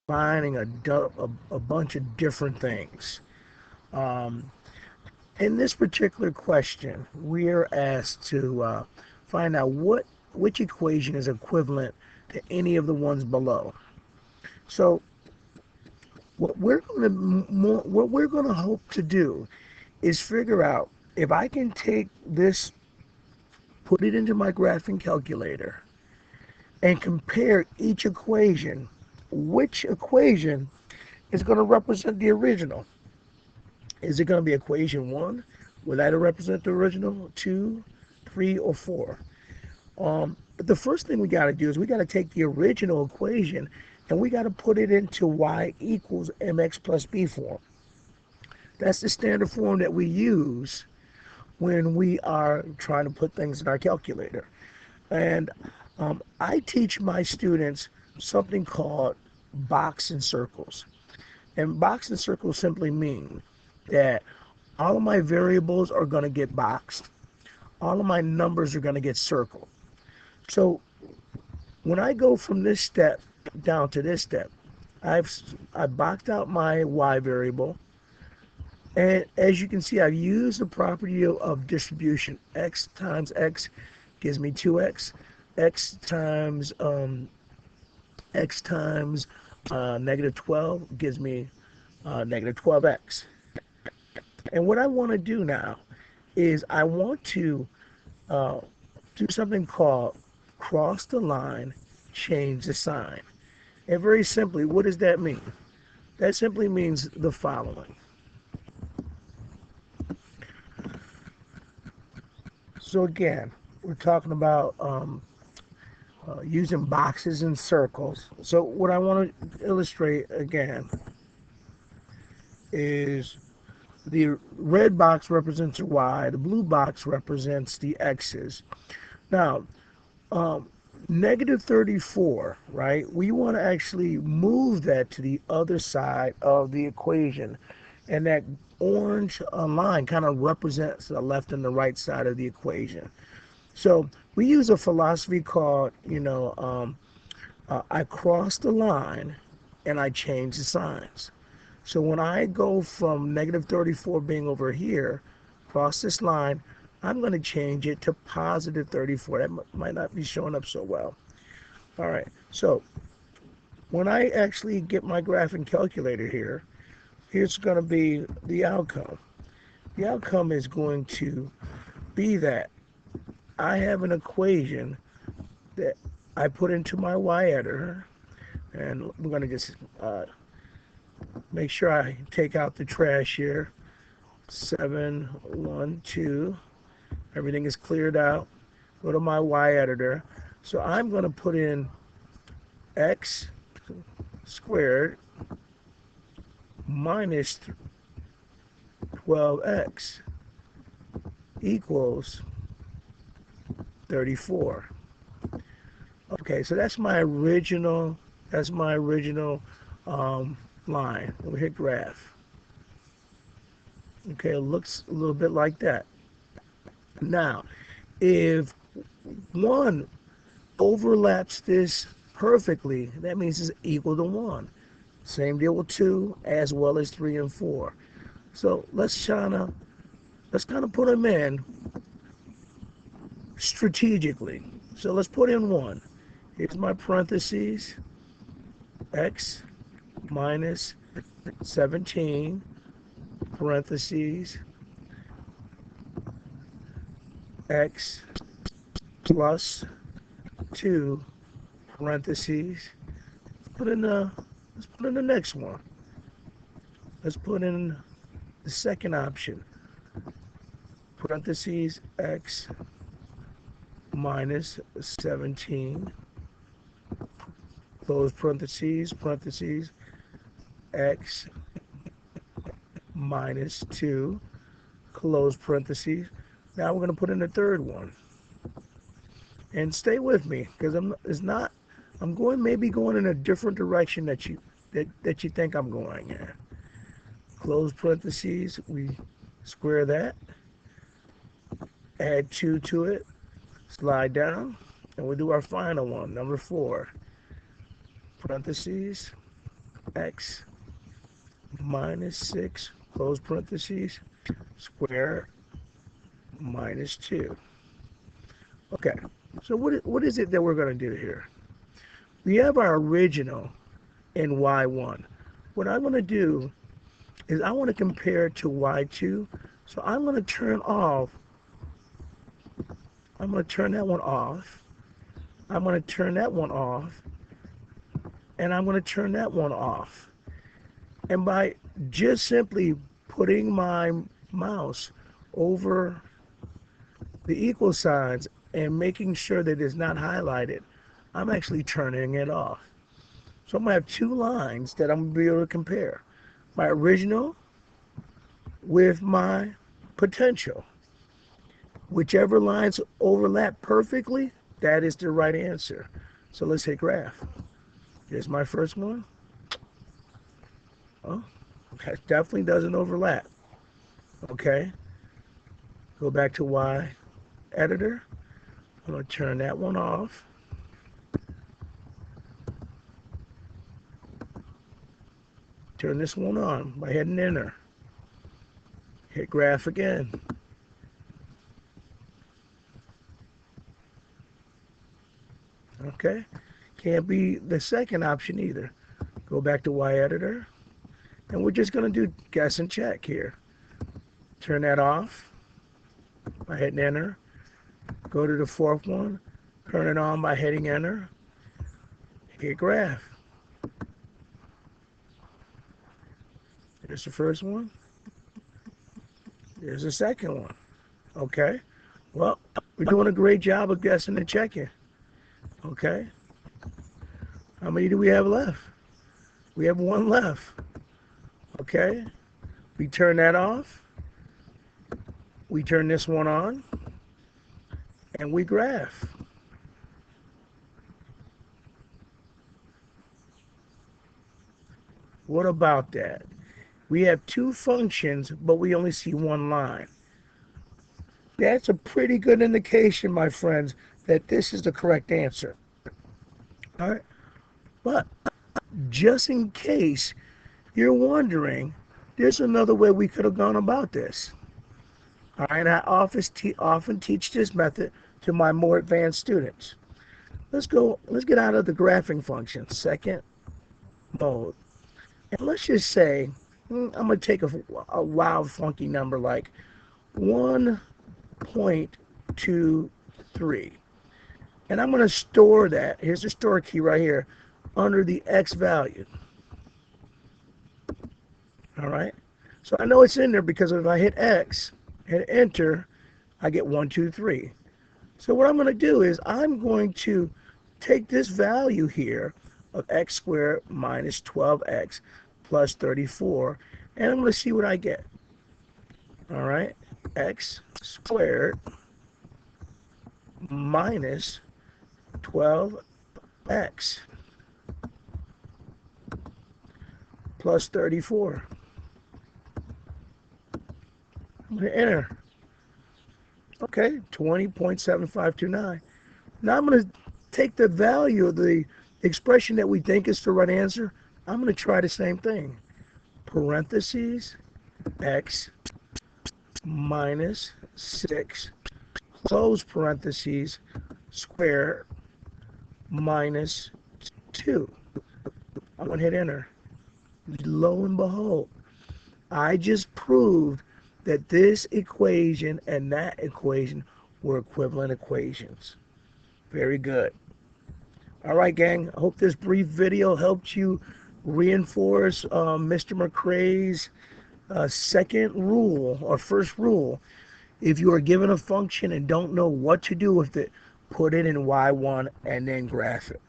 combining a bunch of different things. Um, in this particular question, we are asked to find out which equation is equivalent to any of the ones below. So what we're going to hope to do is figure out if I can take this, put it into my graphing calculator, and compare each equation, which equation is going to represent the original. Is it going to be equation one? Will that represent the original? Two, three, or four? But the first thing we got to do is we got to take the original equation and we got to put it into y equals mx plus b form. That's the standard form that we use when we are trying to put things in our calculator. And I teach my students something called box and circles. And box and circles simply mean that all of my variables are going to get boxed. All of my numbers are going to get circled. So when I go from this step down to this step, I've boxed out my y variable. And as you can see, I've used the property of distribution. X times x gives me 2x. X times negative 12 gives me negative 12x. And what I want to do now is I want to uh, do something called cross the line, change the sign. And very simply, what does that mean? That simply means the following. So again, we're talking about using boxes and circles. So what I want to illustrate again is the red box represents the y, the blue box represents the x's. Now, um, negative 34, right? We want to actually move that to the other side of the equation. And that orange line kind of represents the left and the right side of the equation. So we use a philosophy called, I cross the line and I change the signs. So when I go from negative 34 being over here, cross this line, I'm going to change it to positive 34. That might not be showing up so well. All right, so when I actually get my graphing calculator here, here's going to be the outcome. The outcome is going to be that I have an equation that I put into my y editor, and we're going to just make sure I take out the trash here. 7, 1, 2. Everything is cleared out. Go to my y editor. So I'm going to put in x squared minus 12x equals 34. Okay, so that's my original line. We hit graph. Okay, it looks a little bit like that. Now, if one overlaps this perfectly, that means it's equal to 1. Same deal with 2 as well as 3 and 4. So let's kind of put them in strategically. So let's put in 1. Here's my parentheses, x minus 17, parentheses, x plus 2, parentheses. Let's put in the next one. Let's put in the second option, parentheses, x minus 17, close parentheses, parentheses, x minus 2, close parentheses. Now we're going to put in the third one. And stay with me, because I'm going in a different direction that you think I'm going in. Close parentheses, we square that, add 2 to it, slide down, and we'll do our final one, number 4. Parentheses, x minus 6, close parentheses, square minus 2. Okay, so what is it that we're going to do here? We have our original in y1. What I'm going to do is I want to compare it to y2. So I'm going to turn off. I'm going to turn that one off. I'm going to turn that one off. And I'm going to turn that one off. And by just simply putting my mouse over the equal signs and making sure that it's not highlighted, I'm actually turning it off. So I'm going to have two lines that I'm going to be able to compare. My original with my potential. Whichever lines overlap perfectly, that is the right answer. So let's hit graph. Here's my first one. Oh, that definitely doesn't overlap. Okay. Go back to Y editor. I'm going to turn that one off. Turn this one on by hitting enter. Hit graph again. Okay. Can't be the second option either. Go back to Y editor. And we're just going to do guess and check here. Turn that off by hitting enter. Go to the fourth one. Turn it on by hitting enter. Hit graph. There's the first one. There's the second one. Okay. Well, we're doing a great job of guessing and checking. Okay. How many do we have left? We have one left. Okay. We turn that off. We turn this one on. And we graph. What about that? We have two functions, but we only see one line. That's a pretty good indication, my friends, that this is the correct answer. All right. But just in case you're wondering, there's another way we could have gone about this. All right. I often teach this method to my more advanced students. Let's get out of the graphing function, second mode. And let's just say, I'm going to take a wild, funky number like 1.23. And I'm going to store that. Here's the store key right here under the X value. All right. So I know it's in there because if I hit X, hit enter, I get 123. So what I'm going to do is I'm going to take this value here of x squared minus 12x plus 34, and I'm going to see what I get. All right, x squared minus 12x plus 34. I'm going to enter. Okay, 20.7529. Now I'm going to take the value of the expression that we think is the right answer. I'm going to try the same thing. Parentheses, x minus 6, close parentheses, square minus 2. I'm going to hit enter. Lo and behold, I just proved that this equation and that equation were equivalent equations. Very good. All right, gang. I hope this brief video helped you reinforce Mr. McCrae's second rule or first rule. If you are given a function and don't know what to do with it, put it in Y1 and then graph it.